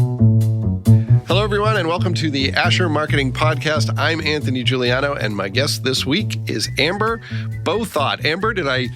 Hello, everyone, and welcome to the Asher Marketing Podcast. I'm Anthony Giuliano, and my guest this week is Amber Bouthot. Amber, did I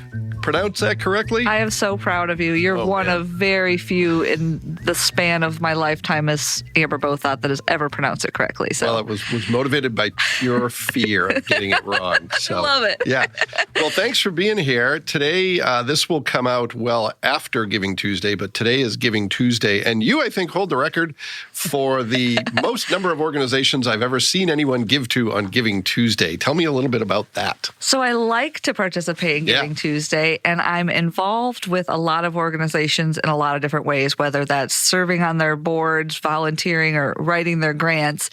pronounce that correctly? I am so proud of you. You're one of very few in the span of my lifetime as Amber Bouthot that has ever pronounced it correctly. So. Well, it was motivated by pure fear of getting it wrong. So, I love it. Yeah. Well, thanks for being here. Today, this will come out well after Giving Tuesday, but today is Giving Tuesday. And you, I think, hold the record for the most number of organizations I've ever seen anyone give to on Giving Tuesday. Tell me a little bit about that. So I like to participate in Giving Tuesday, and I'm involved with a lot of organizations in a lot of different ways, whether that's serving on their boards, volunteering, or writing their grants.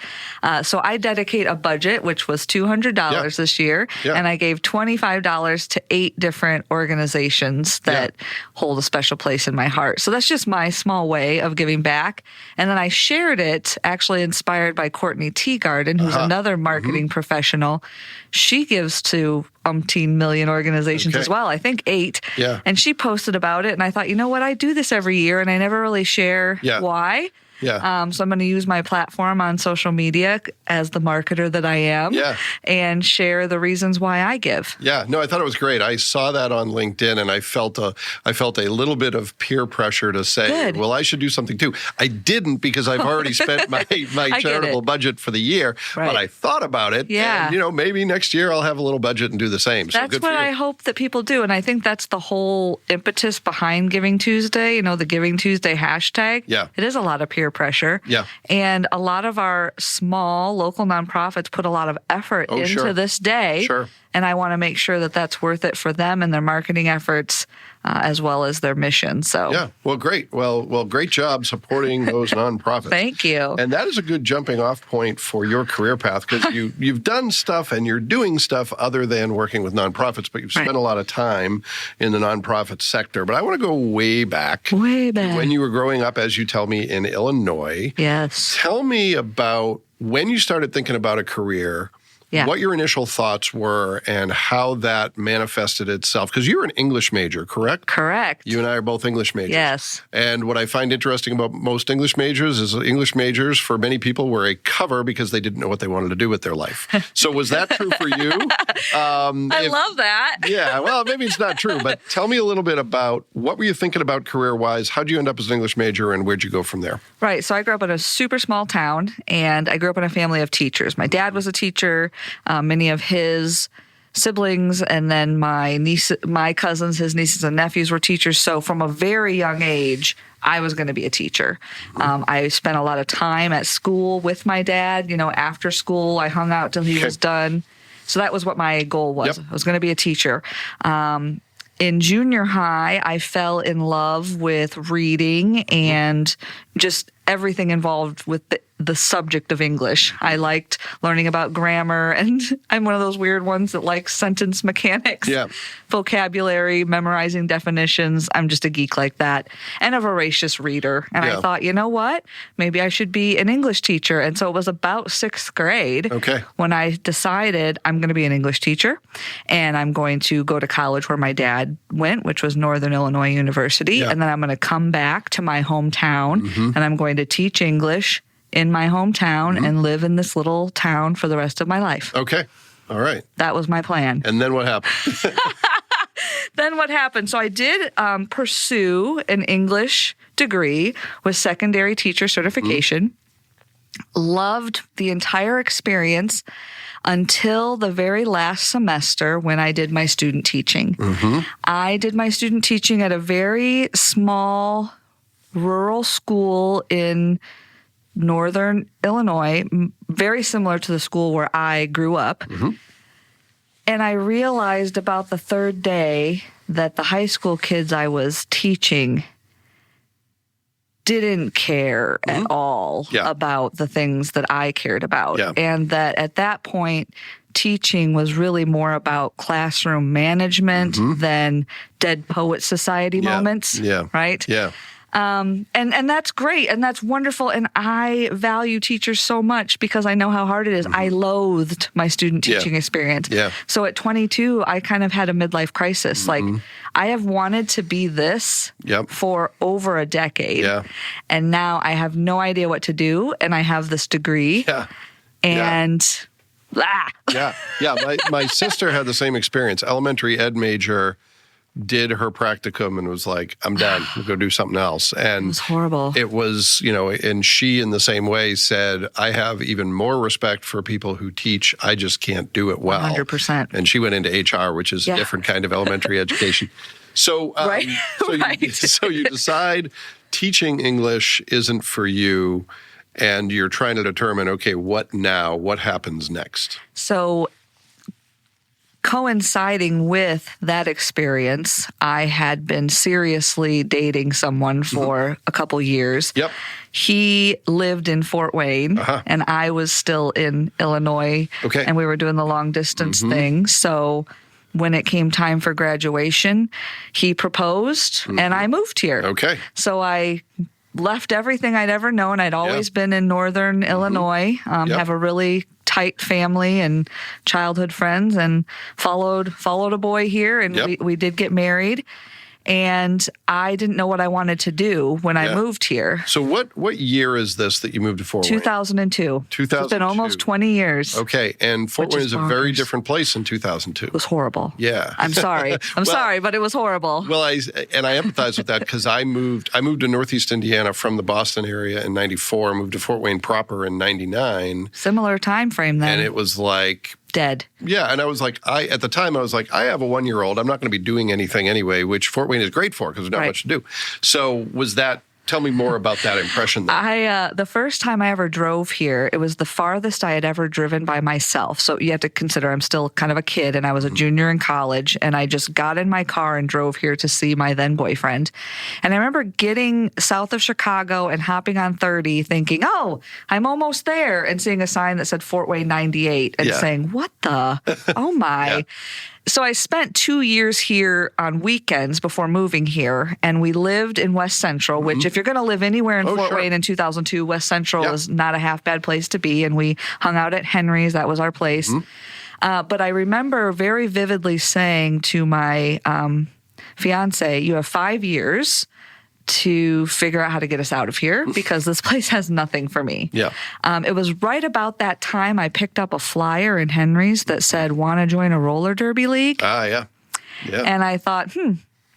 So I dedicate a budget, which was $200 this year, and I gave $25 to 8 different organizations that hold a special place in my heart. So that's just my small way of giving back. And then I shared it, actually inspired by Courtney Teagarden, who's another marketing professional. She gives to umpteen million organizations as well, I think 8. Yeah. And she posted about it, and I thought, you know what, I do this every year, and I never really share why. Yeah. So I'm going to use my platform on social media as the marketer that I am and share the reasons why I give. Yeah. No, I thought it was great. I saw that on LinkedIn, and I felt a little bit of peer pressure to say, well, I should do something too. I didn't, because I've already spent my charitable budget for the year, but I thought about it. Yeah. And, maybe next year I'll have a little budget and do the same. So that's what I hope that people do. And I think that's the whole impetus behind Giving Tuesday, the Giving Tuesday hashtag. Yeah. It is a lot of peer pressure. Yeah. And a lot of our small local nonprofits put a lot of effort into this day. Sure. And I want to make sure that that's worth it for them and their marketing efforts as well as their mission. So yeah, well, great. Well, great job supporting those nonprofits. Thank you. And that is a good jumping off point for your career path, because you've done stuff and you're doing stuff other than working with nonprofits, but you've spent a lot of time in the nonprofit sector. But I want to go way back. Way back. When you were growing up, as you tell me, in Illinois. Yes. Tell me about when you started thinking about a career. Yeah. What your initial thoughts were and how that manifested itself. Because you're an English major, correct? Correct. You and I are both English majors. Yes. And what I find interesting about most English majors is English majors, for many people, were a cover because they didn't know what they wanted to do with their life. So was that true for you? I love that. Yeah, well, maybe it's not true, but tell me a little bit about what were you thinking about career-wise? How'd you end up as an English major, and where'd you go from there? Right. So I grew up in a super small town, and I grew up in a family of teachers. My dad was a teacher. Many of his siblings, and then my cousins, his nieces and nephews were teachers. So from a very young age, I was going to be a teacher. I spent a lot of time at school with my dad. After school, I hung out till he was done. So that was what my goal was. I was going to be a teacher. In junior high, I fell in love with reading and just everything involved with the subject of English. I liked learning about grammar, and I'm one of those weird ones that likes sentence mechanics, vocabulary, memorizing definitions. I'm just a geek like that, and a voracious reader. And I thought, you know what? Maybe I should be an English teacher. And so it was about 6th grade when I decided I'm going to be an English teacher, and I'm going to go to college where my dad went, which was Northern Illinois University, and then I'm going to come back to my hometown, and I'm going to teach English in my hometown and live in this little town for the rest of my life. Okay. All right. That was my plan. And then what happened? Then what happened? So I did pursue an English degree with secondary teacher certification. Loved the entire experience until the very last semester when I did my student teaching. I did my student teaching at a very small rural school in Northern Illinois, very similar to the school where I grew up. And I realized about the 3rd day that the high school kids I was teaching didn't care at all about the things that I cared about. And that at that point, teaching was really more about classroom management than Dead Poet Society moments, right? And that's great. And that's wonderful. And I value teachers so much because I know how hard it is. I loathed my student teaching experience. Yeah. So at 22, I kind of had a midlife crisis. Like, I have wanted to be this for over a decade. Yeah. And now I have no idea what to do. And I have this degree. Yeah. And Yeah. My sister had the same experience. Elementary ed major, did her practicum and was like, I'm done. We'll go do something else. And it was horrible. It was, and she in the same way said, I have even more respect for people who teach. I just can't do it well. 100%. And she went into HR, which is a different kind of elementary education. So, right. So you decide teaching English isn't for you, and you're trying to determine, okay, what now? What happens next? So coinciding with that experience, I had been seriously dating someone for a couple years. Yep. He lived in Fort Wayne, and I was still in Illinois. Okay. And we were doing the long distance thing. So when it came time for graduation, he proposed, and I moved here. Okay. So I left everything I'd ever known. I'd always been in northern Illinois, have a really tight family and childhood friends, and followed a boy here, and we did get married. And I didn't know what I wanted to do when I moved here. So what year is this that you moved to Fort Wayne? 2002. 2002. It's been almost 20 years. Okay, and Fort Wayne is a very different place in 2002. It was horrible. Yeah. I'm sorry. I'm sorry, but it was horrible. Well, I empathize with that because I moved to Northeast Indiana from the Boston area in 94, moved to Fort Wayne proper in 99. Similar time frame then. And it was like dead. Yeah, and I was like, at the time I was like, I have a 1-year-old. I'm not going to be doing anything anyway, which Fort Wayne is great for because there's not much to do. So tell me more about that impression then. The first time I ever drove here, it was the farthest I had ever driven by myself. So you have to consider I'm still kind of a kid, and I was a junior in college, and I just got in my car and drove here to see my then boyfriend. And I remember getting south of Chicago and hopping on 30 thinking, oh, I'm almost there, and seeing a sign that said Fort Wayne 98 and saying, what the? Oh my. So I spent 2 years here on weekends before moving here, and we lived in West Central, which if you're going to live anywhere in Fort Wayne in 2002, West Central is not a half bad place to be, and we hung out at Henry's. That was our place. But I remember very vividly saying to my fiance, you have 5 years to figure out how to get us out of here because this place has nothing for me. Yeah. It was right about that time I picked up a flyer in Henry's that said, want to join a roller derby league? Yeah. And I thought,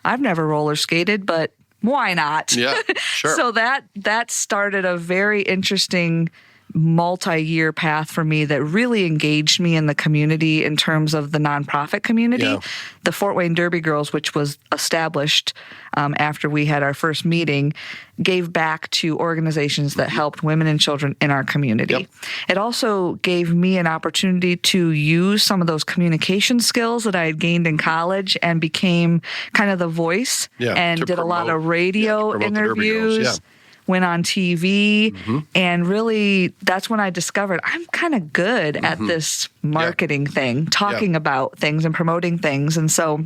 I've never roller skated, but why not? Yeah, sure. So that started a very interesting multi-year path for me that really engaged me in the community in terms of the nonprofit community. Yeah. The Fort Wayne Derby Girls, which was established after we had our first meeting, gave back to organizations that helped women and children in our community. Yep. It also gave me an opportunity to use some of those communication skills that I had gained in college and became kind of the voice and did a lot of radio interviews. Went on TV, and really that's when I discovered I'm kind of good at this marketing thing, talking about things and promoting things. And so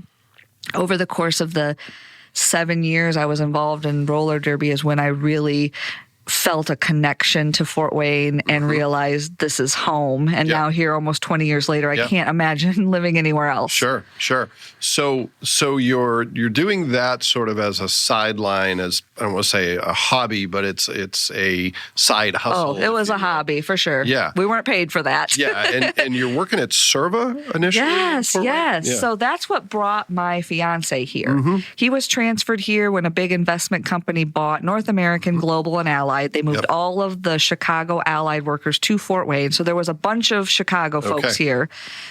over the course of the 7 years I was involved in roller derby is when I really felt a connection to Fort Wayne and realized this is home. And now here, almost 20 years later, I can't imagine living anywhere else. Sure. So you're doing that sort of as a sideline, as I don't want to say a hobby, but it's a side hustle. Oh, it was a hobby for sure. Yeah. We weren't paid for that. And you're working at Serva initially? Yes. Yeah. So that's what brought my fiance here. He was transferred here when a big investment company bought North American, Global, and Allied. They moved all of the Chicago Allied workers to Fort Wayne. So there was a bunch of Chicago folks here,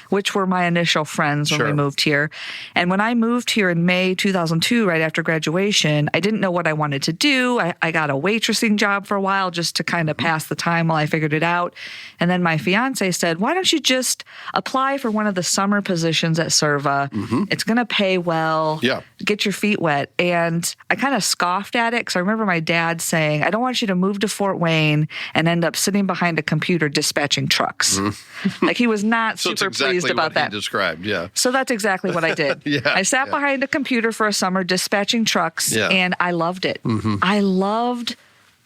which were my initial friends when we moved here. And when I moved here in May 2002, right after graduation, I didn't know what I wanted to do. I got a waitressing job for a while just to kind of pass the time while I figured it out. And then my fiance said, why don't you just apply for one of the summer positions at Serva? It's going to pay well. Get your feet wet. And I kind of scoffed at it because I remember my dad saying, I don't want you to move to Fort Wayne and end up sitting behind a computer dispatching trucks. Like he was not So it's super exactly pleased about what that. he described, yeah. So that's exactly what I did. I sat behind a computer for a summer dispatching trucks, and I loved it. I loved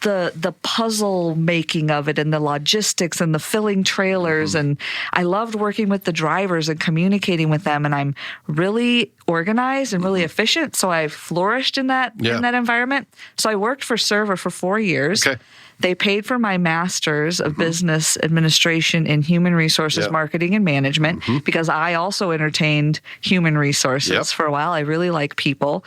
the puzzle making of it and the logistics and the filling trailers. And I loved working with the drivers and communicating with them. And I'm really organized and really efficient. So I flourished in that environment. So I worked for Serva for 4 years. Okay. They paid for my master's of business administration in human resources, marketing, and management because I also entertained human resources for a while. I really like people.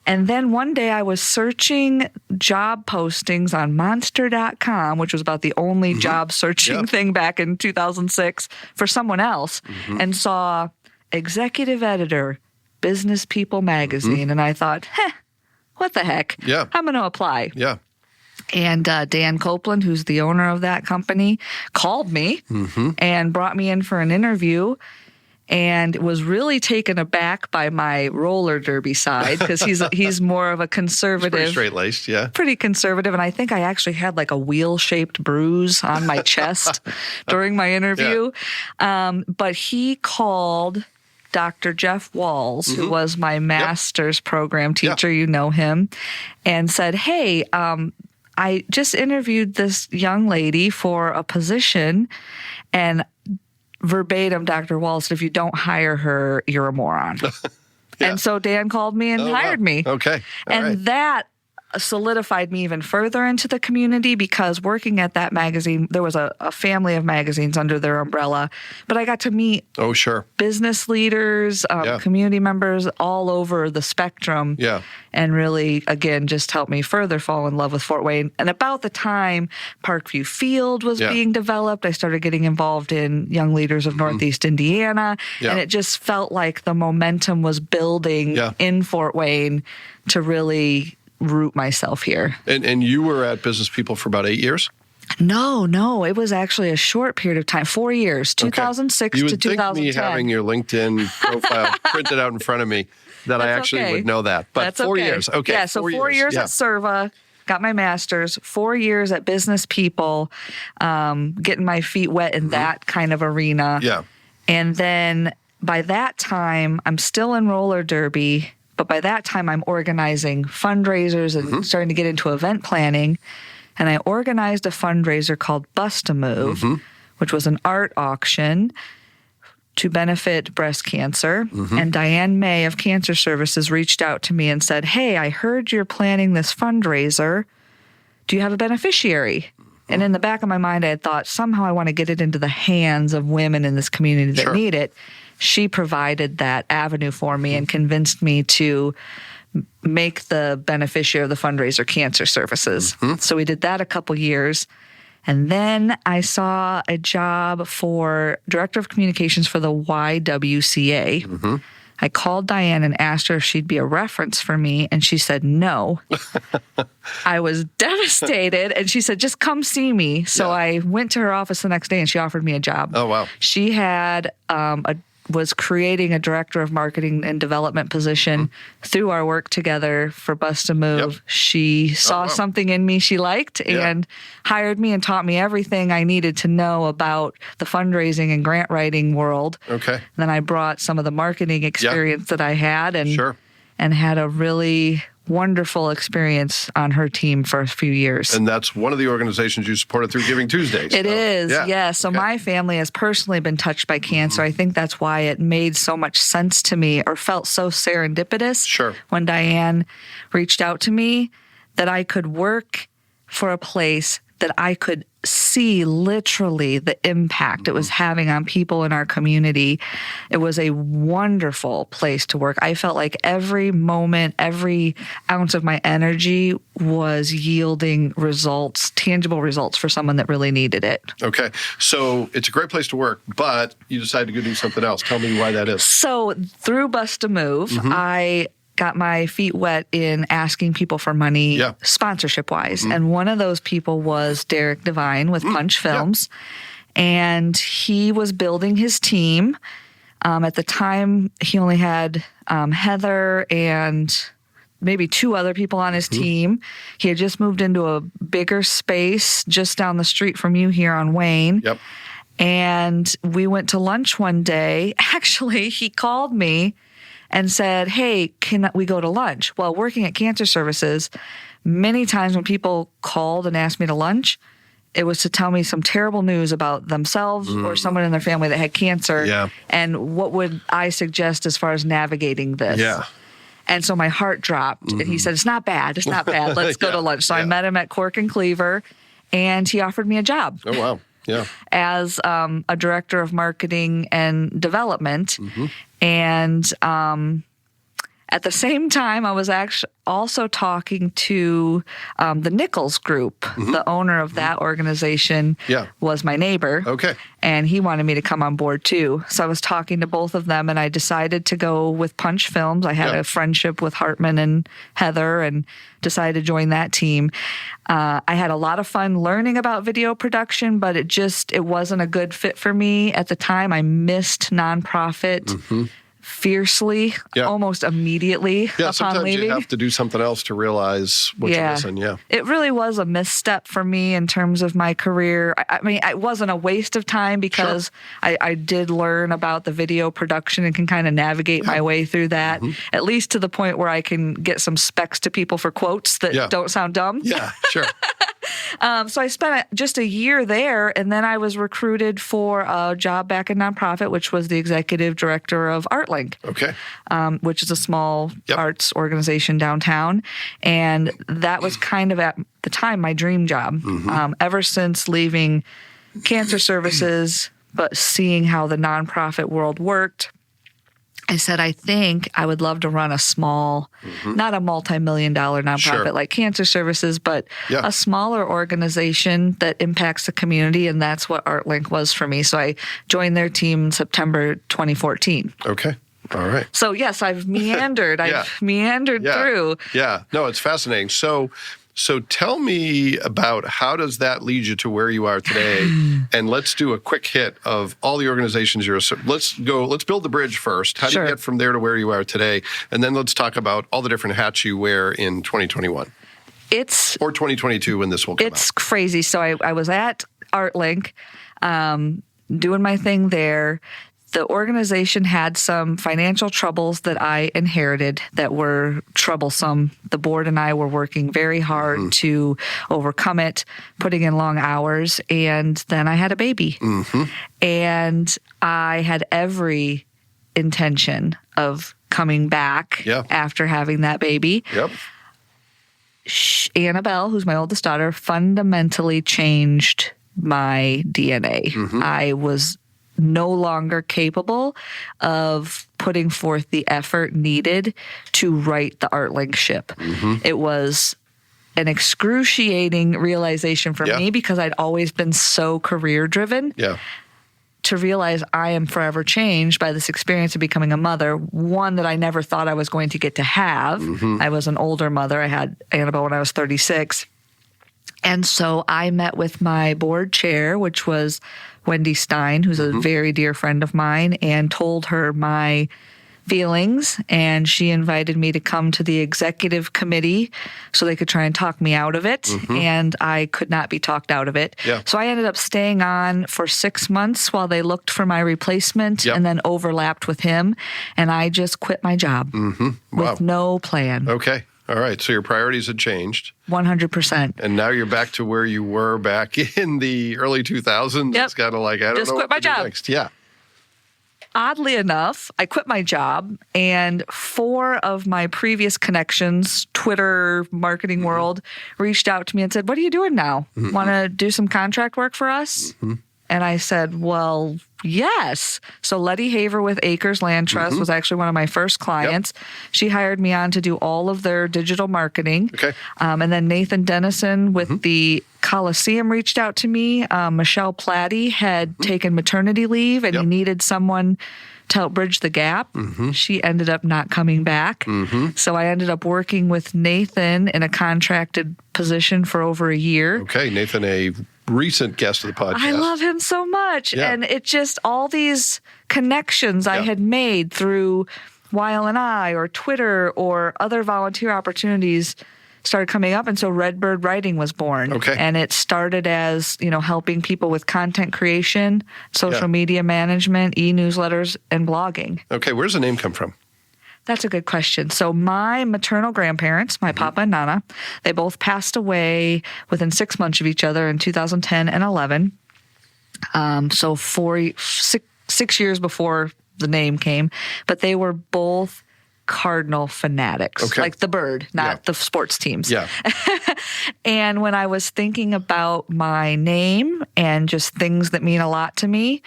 And then one day I was searching job postings on monster.com, which was about the only job searching thing back in 2006 for someone else, and saw executive editor, Business People magazine. And I thought, what the heck? I'm going to apply. And Dan Copeland, who's the owner of that company, called me and brought me in for an interview. And was really taken aback by my roller derby side because he's more of a conservative. Pretty straight-laced, Pretty conservative. And I think I actually had like a wheel-shaped bruise on my chest during my interview. But he called Dr. Jeff Walls, who was my master's program teacher, you know him, and said, hey, I just interviewed this young lady for a position, and verbatim, Dr. Walls said, if you don't hire her, you're a moron. And so Dan called me and hired me. Okay. That solidified me even further into the community because working at that magazine, there was a family of magazines under their umbrella, but I got to meet business leaders, community members all over the spectrum. And really, again, just helped me further fall in love with Fort Wayne. And about the time Parkview Field was being developed, I started getting involved in Young Leaders of Northeast Indiana. And it just felt like the momentum was building in Fort Wayne to really root myself here. And you were at Business People for about 8 years? No. It was actually a short period of time, 4 years, 2006 to 2010. You would think me having your LinkedIn profile printed out in front of me that I actually would know that. But That's 4 years. Okay. Yeah, so 4 years at Serva, got my master's, 4 years at Business People, getting my feet wet in that kind of arena. And then by that time, I'm still in roller derby. But by that time, I'm organizing fundraisers and starting to get into event planning. And I organized a fundraiser called Bust a Move, which was an art auction to benefit breast cancer. And Diane May of Cancer Services reached out to me and said, hey, I heard you're planning this fundraiser. Do you have a beneficiary? And in the back of my mind, I had thought, somehow I want to get it into the hands of women in this community that need it. She provided that avenue for me and convinced me to make the beneficiary of the fundraiser Cancer Services. So we did that a couple years. And then I saw a job for Director of Communications for the YWCA. I called Diane and asked her if she'd be a reference for me, and she said no. I was devastated, and she said, just come see me. So I went to her office the next day, and she offered me a job. Oh, wow. She had was creating a director of marketing and development position through our work together for Bust a Move. She saw something in me she liked and hired me and taught me everything I needed to know about the fundraising and grant writing world. And then I brought some of the marketing experience that I had and had a really wonderful experience on her team for a few years. And that's one of the organizations you supported through Giving Tuesdays. It is, yes. So my family has personally been touched by cancer. I think that's why it made so much sense to me or felt so serendipitous when Diane reached out to me that I could work for a place that I could see literally the impact it was having on people in our community. It was a wonderful place to work. I felt like every moment, every ounce of my energy was yielding results, tangible results for someone that really needed it. Okay. So it's a great place to work, but you decided to go do something else. Tell me why that is. So through Bust a Move, I got my feet wet in asking people for money sponsorship-wise. And one of those people was Derek Devine with Punch Films. And he was building his team. At the time, he only had Heather and maybe 2 other people on his team. He had just moved into a bigger space just down the street from you here on Wayne. Yep. And we went to lunch one day. Actually, he called me and said, hey, can we go to lunch? Well, working at Cancer Services, many times when people called and asked me to lunch, it was to tell me some terrible news about themselves or someone in their family that had cancer. Yeah. And what would I suggest as far as navigating this? Yeah. And so my heart dropped. And he said, it's not bad. It's not bad. Let's go to lunch. So I met him at Cork and Cleaver, and he offered me a job. Oh, wow. Yeah. As a director of marketing and development. And at the same time, I was actually also talking to the Nichols Group. The owner of that organization was my neighbor. Okay. And he wanted me to come on board too. So I was talking to both of them, and I decided to go with Punch Films. I had a friendship with Hartman and Heather and decided to join that team. I had a lot of fun learning about video production, but it wasn't a good fit for me at the time. I missed nonprofit fiercely, almost immediately upon sometimes leaving. you have to do something else to realize what you're missing. Yeah. It really was a misstep for me in terms of my career. I mean, it wasn't a waste of time because I did learn about the video production and can kind of navigate my way through that, at least to the point where I can get some specs to people for quotes that don't sound dumb. Yeah, sure. So I spent just a year there, and then I was recruited for a job back in nonprofit, which was the executive director of ArtLink, which is a small arts organization downtown. And that was kind of at the time my dream job. Ever since leaving Cancer Services, but seeing how the nonprofit world worked, I said, I think I would love to run a small, not a multi-million-dollar nonprofit like Cancer Services, but a smaller organization that impacts the community, and that's what ArtLink was for me. So I joined their team in September 2014. Okay. All right. So, yes, I've meandered. I've meandered through. Yeah. No, it's fascinating. So tell me about how does that lead you to where you are today? And let's do a quick hit of all the organizations you're. Let's build the bridge first. How do you get from there to where you are today? And then let's talk about all the different hats you wear in 2021. Or 2022 when this will come out. It's crazy. So I was at ArtLink doing my thing there. The organization had some financial troubles that I inherited that were troublesome. The board and I were working very hard to overcome it, putting in long hours, and then I had a baby. And I had every intention of coming back after having that baby. Annabelle, who's my oldest daughter, fundamentally changed my DNA. I was no longer capable of putting forth the effort needed to right the ArtLink ship. It was an excruciating realization for me because I'd always been so career driven. To realize I am forever changed by this experience of becoming a mother, one that I never thought I was going to get to have. I was an older mother. I had Annabelle when I was 36. And so I met with my board chair, which was Wendy Stein, who's a very dear friend of mine, and told her my feelings. And she invited me to come to the executive committee so they could try and talk me out of it. And I could not be talked out of it. So I ended up staying on for 6 months while they looked for my replacement and then overlapped with him. And I just quit my job with no plan. Okay. All right. So your priorities had changed. 100%. And now you're back to where you were back in the early 2000s. It's kind of like, I don't know what to do next. Oddly enough, I quit my job, and 4 of my previous connections, Twitter, marketing world, reached out to me and said, what are you doing now? Want to do some contract work for us? And I said, well, yes. So Letty Haver with Acres Land Trust was actually one of my first clients. She hired me on to do all of their digital marketing. And then Nathan Dennison with the Coliseum reached out to me. Michelle Platty had taken maternity leave, and he needed someone to help bridge the gap. She ended up not coming back. So I ended up working with Nathan in a contracted position for over a year. Okay, Nathan, a recent guest of the podcast. I love him so much. And it just, all these connections I had made through YLNI or Twitter or other volunteer opportunities started coming up, and so Redbird Writing was born. Okay. And it started as, helping people with content creation, social media management, e-newsletters, and blogging. Okay, where's the name come from? That's a good question. So my maternal grandparents, my papa and nana, they both passed away within 6 months of each other in 2010 and 11. So 6 years before the name came, but they were both Cardinal fanatics, like the bird, not the sports teams. Yeah. And when I was thinking about my name and just things that mean a lot to me,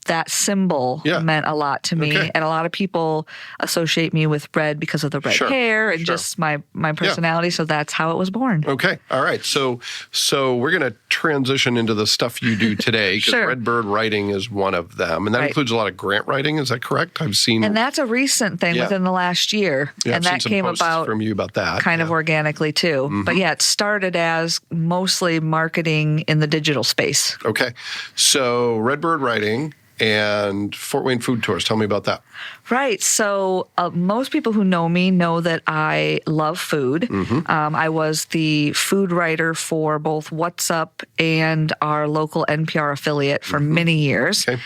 that symbol meant a lot to me. And a lot of people associate me with red because of the red hair and just my personality. So that's how it was born. Okay. All right. So we're going to transition into the stuff you do today, because Redbird Writing is one of them. And that includes a lot of grant writing. Is that correct? I've seen. And that's a recent thing within the last year. Yeah, and I've that seen some came posts about from you about that. Kind of organically too. But it started as mostly marketing in the digital space. Okay. So Redbird Writing and Fort Wayne Food Tours. Tell me about that. Right. So most people who know me know that I love food. I was the food writer for both What's Up and our local NPR affiliate for many years. Okay.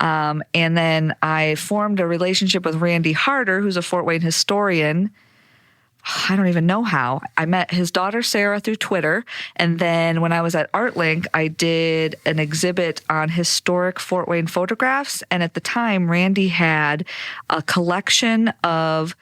And then I formed a relationship with Randy Harder, who's a Fort Wayne historian. I don't even know how. I met his daughter, Sarah, through Twitter. And then when I was at ArtLink, I did an exhibit on historic Fort Wayne photographs. And at the time, Randy had a collection of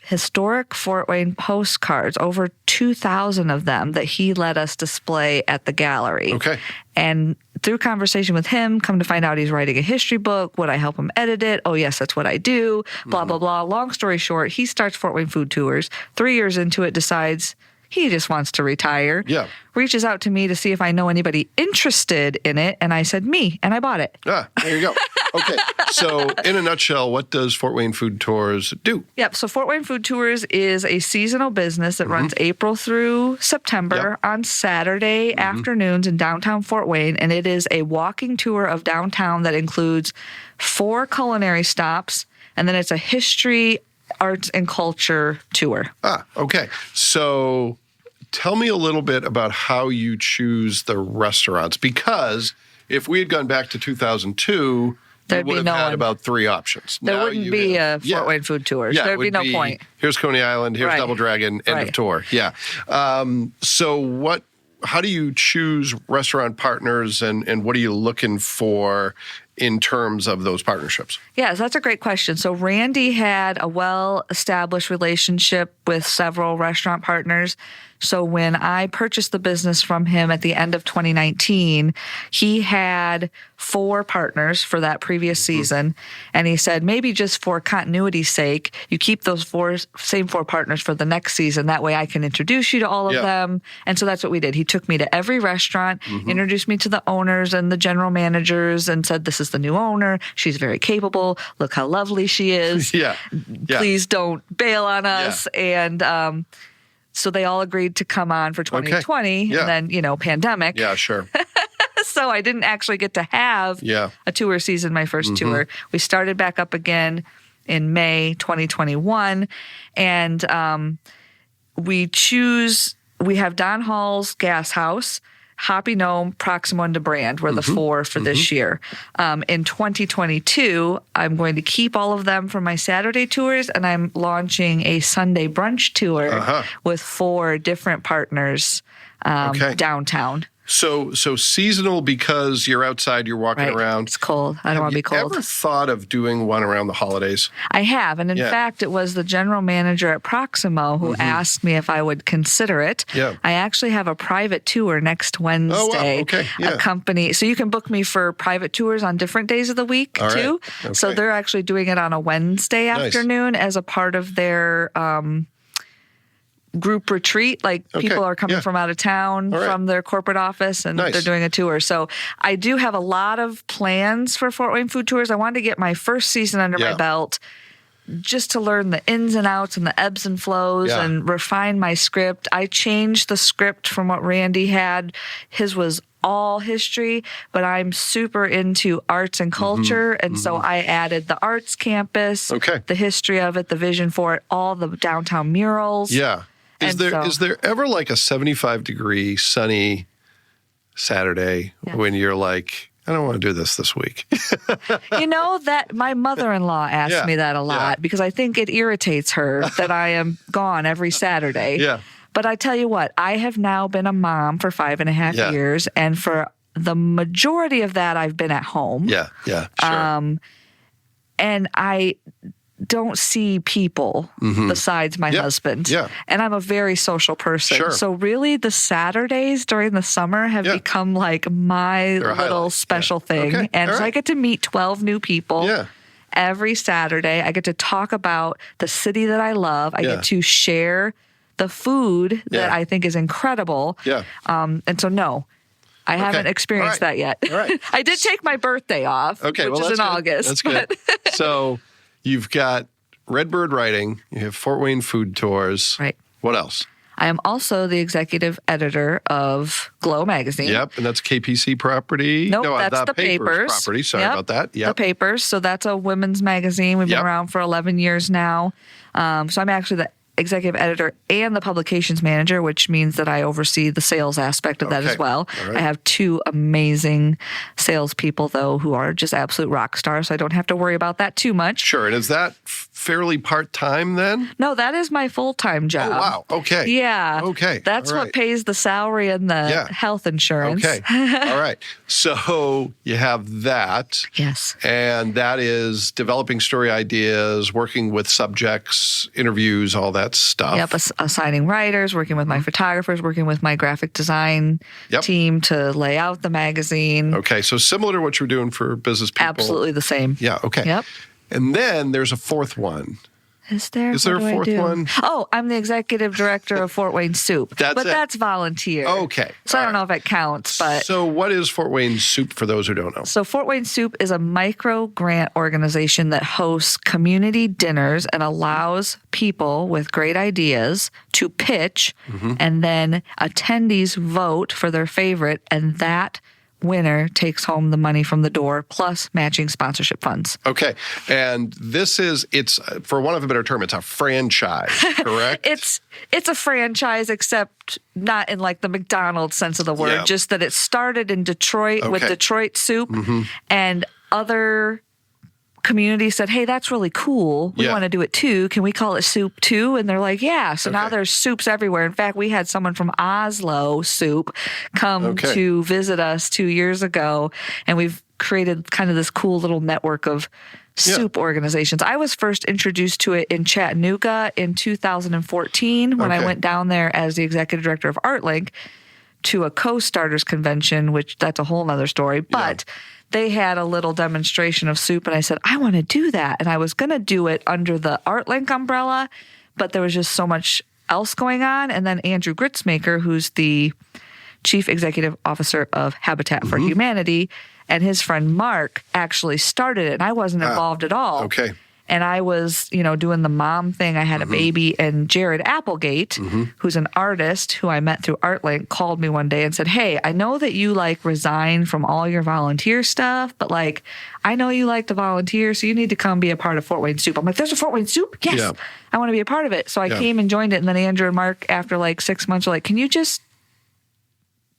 historic Fort Wayne postcards, over 2,000 of them, that he let us display at the gallery. Okay. And through conversation with him, come to find out he's writing a history book. Would I help him edit it? Oh, yes, that's what I do. Blah, blah, blah. Long story short, he starts Fort Wayne Food Tours. 3 years into it, decides he just wants to retire. Yeah. Reaches out to me to see if I know anybody interested in it. And I said, me. And I bought it. Ah, there you go. Okay. So in a nutshell, what does Fort Wayne Food Tours do? Yep. So Fort Wayne Food Tours is a seasonal business that runs April through September on Saturday afternoons in downtown Fort Wayne. And it is a walking tour of downtown that includes 4 culinary stops. And then it's a history, arts, and culture tour. Ah, okay. So tell me a little bit about how you choose the restaurants, because if we had gone back to 2002, we would have had about 3 options. There wouldn't be a Fort Wayne Food Tours. Yeah, There'd be no point. Here's Coney Island, here's Double Dragon, end of tour. Yeah. So how do you choose restaurant partners, and what are you looking for in terms of those partnerships? Yes, that's a great question. So Randy had a well-established relationship with several restaurant partners. So when I purchased the business from him at the end of 2019, he had 4 partners for that previous season. And he said, maybe just for continuity's sake, you keep those same 4 partners for the next season. That way I can introduce you to all of them. And so that's what we did. He took me to every restaurant, introduced me to the owners and the general managers, and said, this is the new owner. She's very capable. Look how lovely she is. Please don't bail on us. And so they all agreed to come on for 2020, and then, pandemic. Yeah, sure. So I didn't actually get to have a tour season, my first tour. We started back up again in May 2021. And we have Don Hall's Gas House, Hoppy Gnome, Proxima, and DeBrand were the 4 for this year. In 2022, I'm going to keep all of them for my Saturday tours, and I'm launching a Sunday brunch tour with 4 different partners downtown. So seasonal because you're outside, you're walking around. It's cold. I don't want to be cold. Have you ever thought of doing one around the holidays? I have. And in fact, it was the general manager at Proximo who asked me if I would consider it. Yeah. I actually have a private tour next Wednesday. Oh, wow. Okay. Yeah. A company. So you can book me for private tours on different days of the week, too. Okay. So they're actually doing it on a Wednesday afternoon as a part of their group retreat. Like people are coming from out of town from their corporate office, and they're doing a tour. So I do have a lot of plans for Fort Wayne Food Tours. I wanted to get my first season under my belt just to learn the ins and outs and the ebbs and flows and refine my script. I changed the script from what Randy had. His was all history, but I'm super into arts and culture. And so I added the arts campus, the history of it, the vision for it, all the downtown murals. Yeah. Is there ever like a 75-degree sunny Saturday when you're like, I don't want to do this week? That my mother-in-law asks me that a lot because I think it irritates her that I am gone every Saturday. Yeah. But I tell you what, I have now been a mom for 5.5 years, and for the majority of that, I've been at home. Yeah, sure. And I don't see people besides my husband. Yeah. And I'm a very social person. Sure. So really the Saturdays during the summer have become like my little special thing. Okay. And so I get to meet 12 new people. Yeah. Every Saturday. I get to talk about the city that I love. I get to share the food that I think is incredible. Yeah. And so no, I haven't experienced that yet. All right. I did take my birthday off, which is in August. That's good. So you've got Redbird Writing, you have Fort Wayne Food Tours. Right. What else? I am also the executive editor of Glo Magazine. Yep, and that's KPC property. Nope, no, that's the Papers. Property. Sorry about that. Yep. The Papers. So that's a women's magazine. We've been around for 11 years now. So I'm actually the executive editor and the publications manager, which means that I oversee the sales aspect of that as well. Right. I have 2 amazing salespeople, though, who are just absolute rock stars, so I don't have to worry about that too much. Sure. And is that fairly part-time then? No, that is my full-time job. Oh, wow. Okay. Yeah. Okay. That's what pays the salary and the health insurance. Okay. All right. So you have that. Yes. And that is developing story ideas, working with subjects, interviews, all that stuff. Yep, assigning writers, working with my photographers, working with my graphic design team to lay out the magazine. Okay, so similar to what you're doing for business people. Absolutely the same. Yeah, okay. Yep. And then there's a fourth one. Is there? Is there a fourth one? Oh, I'm the executive director of Fort Wayne Soup. That's volunteer. Okay. So I don't know if it counts, but... So what is Fort Wayne Soup for those who don't know? So Fort Wayne Soup is a micro grant organization that hosts community dinners and allows people with great ideas to pitch, and then attendees vote for their favorite, and that winner takes home the money from the door plus matching sponsorship funds. Okay. And it's for want of a better term, it's a franchise, correct? It's a franchise, except not in like the McDonald's sense of the word, just that it started in Detroit with Detroit Soup, and other community said, hey, that's really cool. We want to do it too. Can we call it Soup too? And they're like, yeah. So now there's soups everywhere. In fact, we had someone from Oslo Soup come to visit us 2 years ago, and we've created kind of this cool little network of soup organizations. I was first introduced to it in Chattanooga in 2014 when I went down there as the executive director of ArtLink to a co-starters convention, which that's a whole nother story. But they had a little demonstration of soup, and I said, I want to do that. And I was going to do it under the ArtLink umbrella, but there was just so much else going on. And then Andrew Gritzmaker, who's the chief executive officer of Habitat for Humanity, and his friend Mark actually started it, and I wasn't involved at all. Okay. And I was, doing the mom thing. I had a baby, and Jared Applegate, who's an artist who I met through ArtLink, called me one day and said, hey, I know that you resigned from all your volunteer stuff, but I know you like to volunteer, so you need to come be a part of Fort Wayne Soup. I'm like, there's a Fort Wayne Soup? Yes. Yeah. I want to be a part of it. So I came and joined it. And then Andrew and Mark, after 6 months, were like, can you just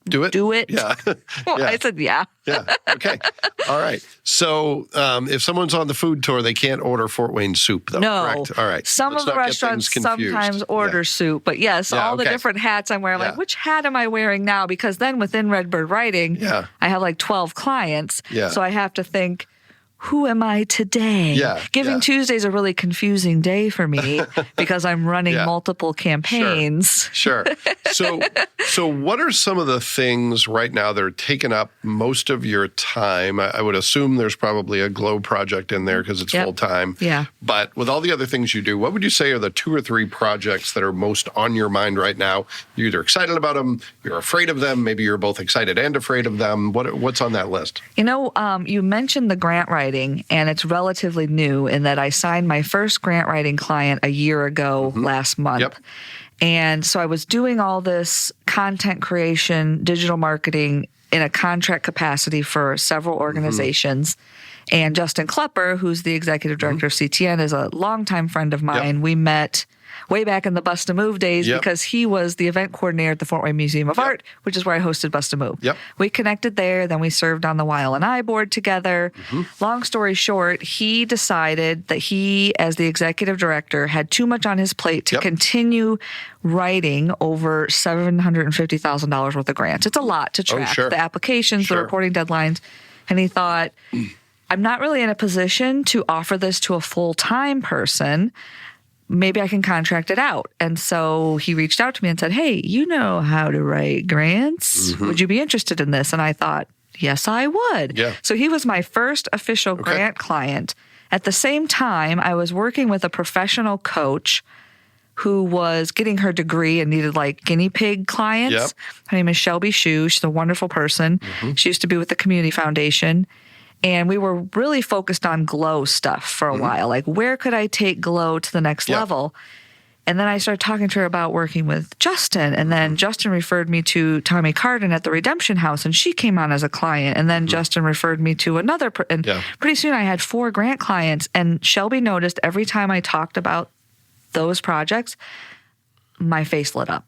do it? Yeah. Well, I said, yeah. Yeah. Okay. All right. So if someone's on the food tour, they can't order Fort Wayne Soup, though, no. correct? All right. Some of the restaurants sometimes order soup, but yes, all the different hats I'm wearing. Which hat am I wearing now? Because then within Redbird Writing, I have 12 clients. Yeah. So I have to think, who am I today? Yeah, Giving Tuesday is a really confusing day for me because I'm running multiple campaigns. Sure. So what are some of the things right now that are taking up most of your time? I would assume there's probably a Glo project in there because it's full time. Yeah. But with all the other things you do, what would you say are the 2 or 3 projects that are most on your mind right now? You're either excited about them, you're afraid of them, maybe you're both excited and afraid of them. What's on that list? You mentioned the grant writing. writing, and it's relatively new in that I signed my first grant writing client a year ago last month. Yep. And so I was doing all this content creation, digital marketing in a contract capacity for several organizations. And Justin Klepper, who's the executive director of CTN, is a longtime friend of mine. We met way back in the Bust a Move days because he was the event coordinator at the Fort Wayne Museum of Art, which is where I hosted Bust a Move. We connected there. Then we served on the Weil and I board together. Long story short, he decided that he, as the executive director, had too much on his plate to continue writing over $750,000 worth of grants. It's a lot to track. The applications, the reporting deadlines. And he thought, I'm not really in a position to offer this to a full-time person. Maybe I can contract it out. And so he reached out to me and said, hey, you know how to write grants. Would you be interested in this? And I thought, yes, I would. So he was my first official grant client. At the same time, I was working with a professional coach who was getting her degree and needed like guinea pig clients. Her name is Shelby Shue. She's a wonderful person. She used to be with the Community Foundation. And we were really focused on Glo stuff for a while. Like, where could I take Glo to the next level? And then I started talking to her about working with Justin. And then Justin referred me to Tommy Carden at the Redemption House, and she came on as a client. And then Justin referred me to another. And pretty soon I had 4 grant clients. And Shelby noticed every time I talked about those projects, my face lit up.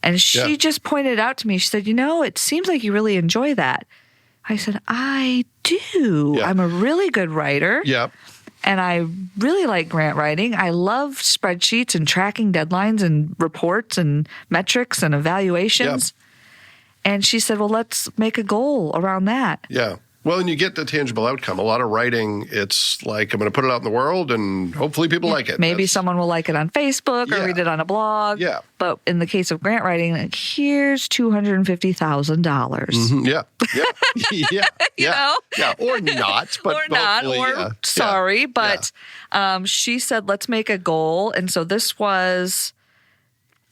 And she just pointed it out to me. She said, you know, it seems like you really enjoy that. I said, I do. I'm a really good writer. And I really like grant writing. I love spreadsheets and tracking deadlines and reports and metrics and evaluations. And she said, well, let's make a goal around that. Well, and you get the tangible outcome. A lot of writing, it's like, I'm going to put it out in the world and hopefully people like it. Maybe someone will like it on Facebook or read it on a blog. But in the case of grant writing, like, here's $250,000. Or not. But or not. Or sorry. But she said, let's make a goal. And so this was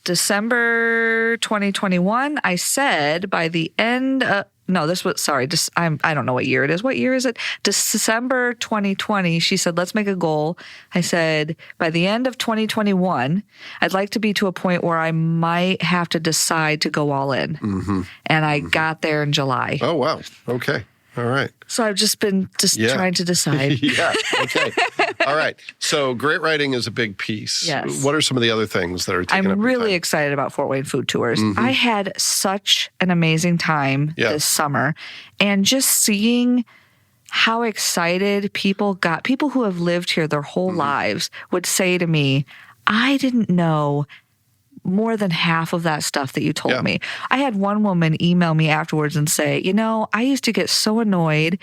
December 2021. I said by the end of, no, this was, sorry, I don't know what year it is. What year is it? December 2020, she said, let's make a goal. I said, by the end of 2021, I'd like to be to a point where I might have to decide to go all in. And I got there in July. Oh, wow. Okay. All right. So I've just been trying to decide. Okay. All right. So grant writing is a big piece. What are some of the other things that are taking up your time? I'm really excited about Fort Wayne Food Tours. I had such an amazing time this summer. And just seeing how excited people who have lived here their whole lives would say to me, I didn't know more than half of that stuff that you told me. I had one woman email me afterwards and say, you know, I used to get so annoyed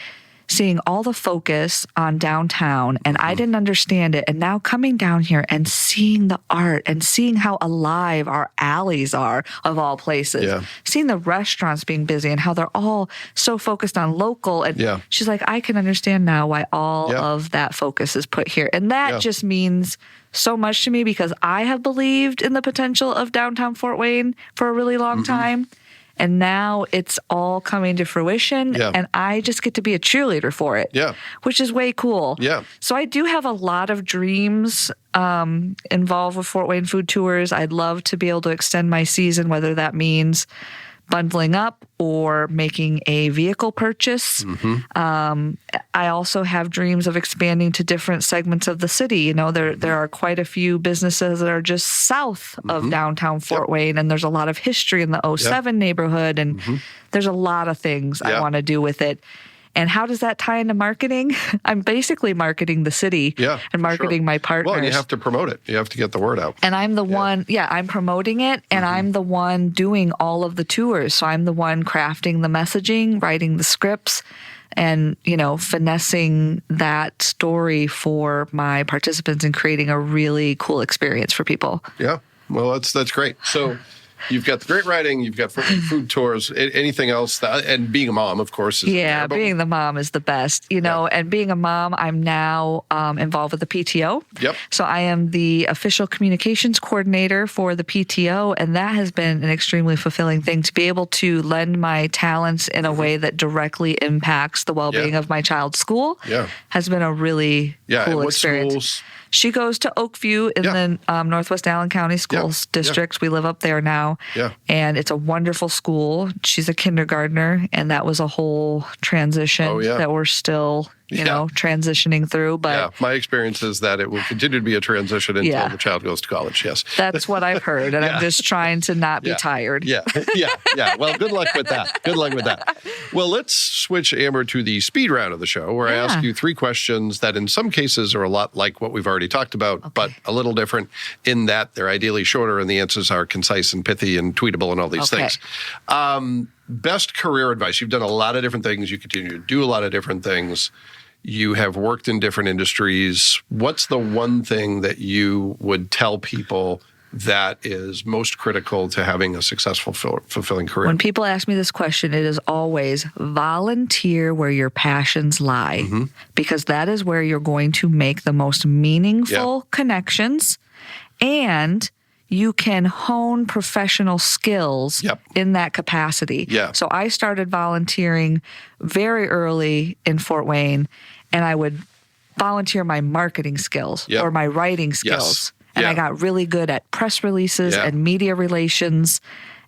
seeing all the focus on downtown and I didn't understand it. And now coming down here and seeing the art and seeing how alive our alleys are, of all places, seeing the restaurants being busy and how they're all so focused on local. And she's like, I can understand now why all of that focus is put here. And that just means so much to me because I have believed in the potential of downtown Fort Wayne for a really long time. And now it's all coming to fruition, and I just get to be a cheerleader for it, which is way cool. So I do have a lot of dreams involved with Fort Wayne Food Tours. I'd love to be able to extend my season, whether that means bundling up or making a vehicle purchase. I also have dreams of expanding to different segments of the city. You know, there are quite a few businesses that are just south of downtown Fort Wayne, and there's a lot of history in the 07 neighborhood, and there's a lot of things I want to do with it. And how does that tie into marketing? I'm basically marketing the city and marketing my partners. Well, you have to promote it. You have to get the word out. And I'm the one, I'm promoting it, and I'm the one doing all of the tours. So I'm the one crafting the messaging, writing the scripts, and, you know, finessing that story for my participants and creating a really cool experience for people. Yeah. Well, that's great. So You've got the great writing. You've got food tours. Anything else? And being a mom, of course. Is Yeah, there, being the mom is the best, and being a mom, I'm now involved with the PTO. Yep. So I am the official communications coordinator for the PTO, and that has been an extremely fulfilling thing to be able to lend my talents in a way that directly impacts the well-being of my child's school. Has been a really cool experience. Schools? She goes to Oakview in the Northwest Allen County Schools District. We live up there now. And it's a wonderful school. She's a kindergartner, and that was a whole transition that we're still, transitioning through. But my experience is that it will continue to be a transition until the child goes to college. Yes. That's what I've heard. And I'm just trying to not be tired. Yeah. Well, good luck with that. Well, let's switch, Amber, to the speed round of the show, where I ask you 3 questions that in some cases are a lot like what we've already talked about, but a little different in that they're ideally shorter and the answers are concise and pithy and tweetable and all these things. Best career advice. You've done a lot of different things. You continue to do a lot of different things. You have worked in different industries. What's the one thing that you would tell people that is most critical to having a successful, fulfilling career? When people ask me this question, it is always volunteer where your passions lie, because that is where you're going to make the most meaningful connections, and you can hone professional skills in that capacity. So I started volunteering very early in Fort Wayne, and I would volunteer my marketing skills or my writing skills. And I got really good at press releases and media relations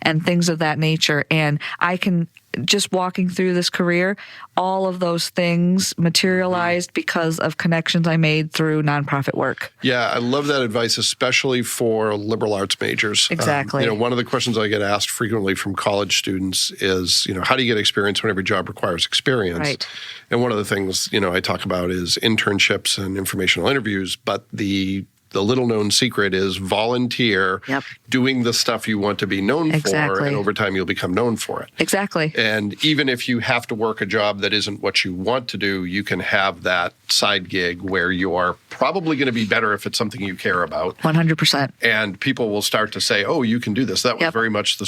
and things of that nature. And I can, just walking through this career, all of those things materialized because of connections I made through nonprofit work. Yeah, I love that advice, especially for liberal arts majors. Exactly. One of the questions I get asked frequently from college students is, how do you get experience when every job requires experience? Right. And one of the things, I talk about is internships and informational interviews, but the little known secret is volunteer doing the stuff you want to be known for, and over time you'll become known for it. Exactly. And even if you have to work a job that isn't what you want to do, you can have that side gig where you are probably going to be better if it's something you care about. 100%. And people will start to say, oh, you can do this. That was very much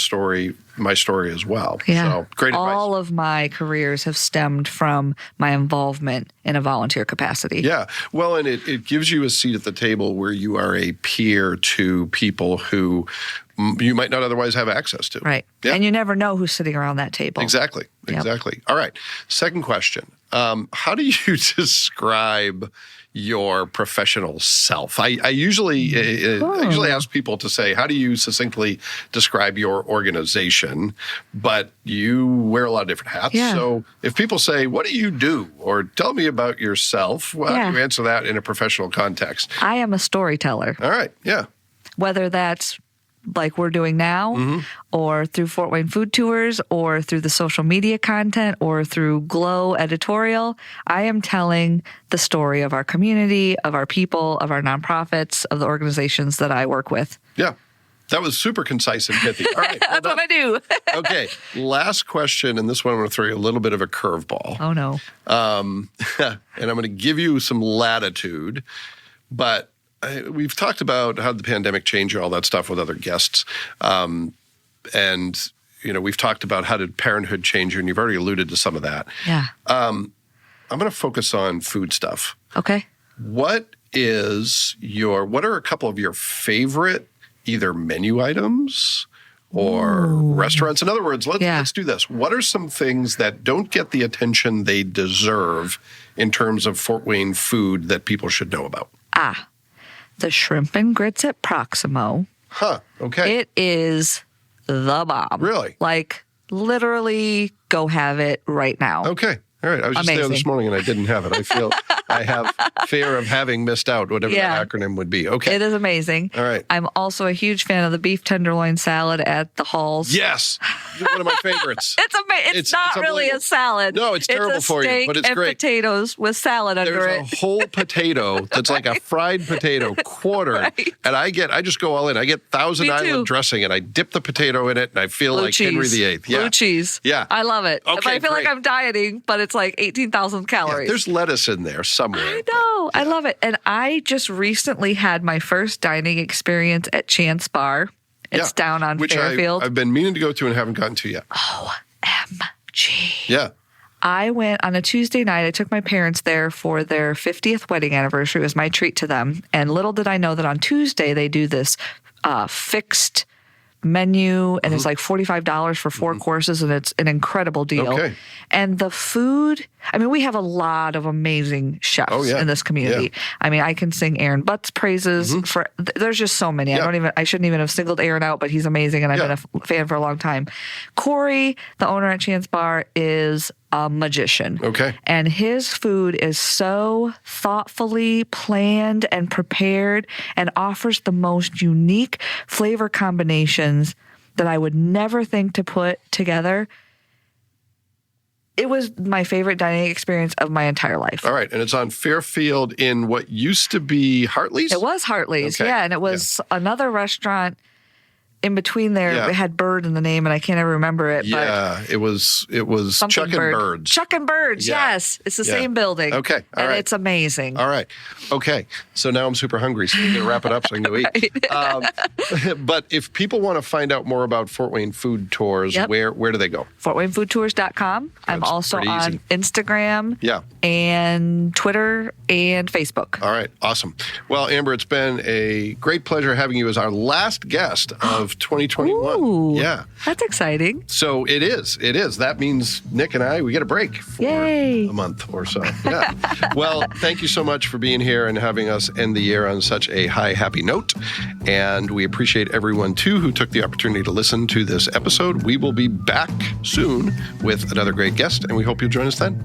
my story as well. Yeah. So great advice. All of my careers have stemmed from my involvement in a volunteer capacity. Yeah. Well, and it gives you a seat at the table where you are a peer to people who you might not otherwise have access to. Right. Yeah. And you never know who's sitting around that table. Exactly. All right. Second question. How do you describe your professional self? I usually ask people to say, how do you succinctly describe your organization? But you wear a lot of different hats. Yeah. So if people say, what do you do? Or tell me about yourself, well, how do you answer that in a professional context? I am a storyteller. All right. Yeah. Whether that's like we're doing now, or through Fort Wayne food tours, or through the social media content, or through Glo editorial, I am telling the story of our community, of our people, of our nonprofits, of the organizations that I work with. Yeah. That was super concise and pithy. All right. That's what I do. Okay. Last question, and this one I'm going to throw you a little bit of a curveball. Oh, no. And I'm going to give you some latitude, but we've talked about how the pandemic changed all that stuff with other guests. And, we've talked about how did parenthood change you, and you've already alluded to some of that. Yeah. I'm going to focus on food stuff. Okay. What are a couple of your favorite either menu items or restaurants? In other words, let's do this. What are some things that don't get the attention they deserve in terms of Fort Wayne food that people should know about? The shrimp and grits at Proximo. Huh. Okay. It is the bomb. Really? Like, literally, go have it right now. Okay. All right. I was just there this morning and I didn't have it. I feel I have fear of having missed out, whatever that acronym would be. Okay. It is amazing. All right. I'm also a huge fan of the beef tenderloin salad at the Halls. Yes. One of my favorites. It's amazing. It's not really a salad. No, it's terrible for you, but it's great. And potatoes with salad under it. There's a whole potato that's like a fried potato, quartered. And I just go all in. I get Thousand Island dressing and I dip the potato in it and I feel like Henry VIII. Yeah. Blue cheese. Yeah. I love it. Okay, I feel like I'm dieting, but it's like 18,000 calories. There's lettuce in there somewhere. I know. I love it. And I just recently had my first dining experience at Chance Bar It's down on which Fairfield. I've been meaning to go to and haven't gotten to yet. OMG. Yeah. I went on a Tuesday night. I took my parents there for their 50th wedding anniversary. It was my treat to them. And little did I know that on Tuesday they do this fixed menu, and it's like $45 for 4 courses, and it's an incredible deal. Okay. And the food, I mean, we have a lot of amazing chefs in this community. Yeah. I mean, I can sing Aaron Butt's praises for, there's just so many. Yeah. I shouldn't even have singled Aaron out, but he's amazing, and I've been a fan for a long time. Corey, the owner at Chance Bar, is a magician. Okay. And his food is so thoughtfully planned and prepared and offers the most unique flavor combinations that I would never think to put together. It was my favorite dining experience of my entire life. All right. And it's on Fairfield in what used to be Hartley's? It was Hartley's, Okay. yeah. And it was another restaurant in between there. Yeah. It had Bird in the name, and I can't ever remember it. Yeah, it was Chuck and Birds. Chuck and Birds, Yeah. yes. It's the same building. Okay, all and right. it's amazing. All right. Okay. So now I'm super hungry, so we're going to wrap it up so I can go eat. But if people want to find out more about Fort Wayne Food Tours, where do they go? FortWayneFoodTours.com. I'm That's also pretty on easy. Instagram and Twitter and Facebook. All right. Awesome. Well, Amber, it's been a great pleasure having you as our last guest of 2021. Ooh, Yeah. That's exciting. So it is. It is. That means Nick and I, we get a break for Yay. a month or so. Yeah. Well, thank you so much for being here and having us end the year on such a high, happy note. And we appreciate everyone, too, who took the opportunity to listen to this episode. We will be back soon with another great guest, and we hope you'll join us then.